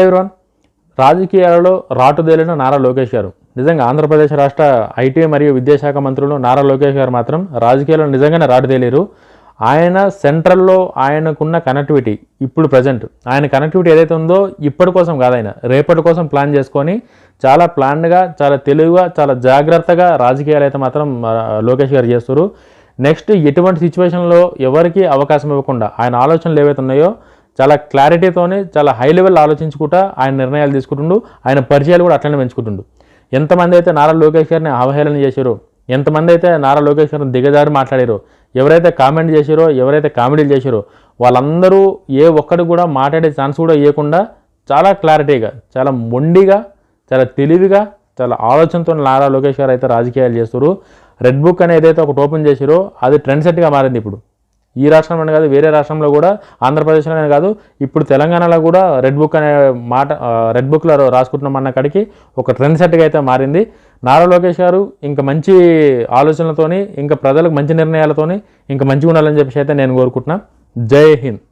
Everyone రాజకీయాలలో రాటుదేలిన నారా లోకేష్ గారు. నిజంగా ఆంధ్రప్రదేశ్ రాష్ట్ర ఐటీ మరియు విద్యాశాఖ మంత్రులు నారా లోకేష్ గారు మాత్రం రాజకీయాల్లో నిజంగానే రాటుదేలేరు. ఆయన సెంట్రల్లో ఆయనకున్న కనెక్టివిటీ ఇప్పుడు ప్రజెంట్ ఆయన కనెక్టివిటీ ఏదైతే ఉందో ఇప్పటి కోసం కాదు, ఆయన రేపటి కోసం ప్లాన్ చేసుకొని చాలా ప్లాన్గా, చాలా తెలివిగా, చాలా జాగ్రత్తగా రాజకీయాలు అయితే మాత్రం లోకేష్ గారు చేస్తారు. నెక్స్ట్ ఎటువంటి సిచ్యువేషన్లో ఎవరికి అవకాశం ఇవ్వకుండా ఆయన ఆలోచనలు ఏవైతే ఉన్నాయో చాలా క్లారిటీతోనే చాలా హై లెవెల్ ఆలోచించుకుంటా ఆయన నిర్ణయాలు తీసుకుంటుండు. ఆయన పరిచయాలు కూడా అట్లనే పెంచుకుంటుండు. ఎంతమంది అయితే నారా లోకేష్ గారిని అవహేళన చేశారో, ఎంతమంది అయితే నారా లోకేష్ గారిని దిగజారి మాట్లాడారో, ఎవరైతే కామెంట్ చేశారో, ఎవరైతే కామెడీలు చేశారో వాళ్ళందరూ ఏ ఒక్కడు కూడా మాట్లాడే ఛాన్స్ కూడా ఇవ్వకుండా చాలా క్లారిటీగా, చాలా మొండిగా, చాలా తెలివిగా, చాలా ఆలోచనతో నారా లోకేష్ గారు అయితే రాజకీయాలు చేస్తారు. రెడ్ బుక్ అనేది ఏదైతే ఒకటి ఓపెన్ చేశారో అది ట్రెండ్ సెట్గా మారింది. ఇప్పుడు ఈ రాష్ట్రం అనే కాదు, వేరే రాష్ట్రంలో కూడా, ఆంధ్రప్రదేశ్లోనే కాదు, ఇప్పుడు తెలంగాణలో కూడా రెడ్ బుక్ అనే మాట రెడ్ బుక్లో రాసుకుంటున్నామన్న కాడికి ఒక ట్రెండ్ సెట్గా అయితే మారింది. నారా లోకేష్ గారు ఇంకా మంచి ఆలోచనలతోని, ఇంకా ప్రజలకు మంచి నిర్ణయాలతోని ఇంకా మంచిగా ఉండాలని చెప్పేసి అయితే నేను కోరుకుంటున్నాను. జై హింద్.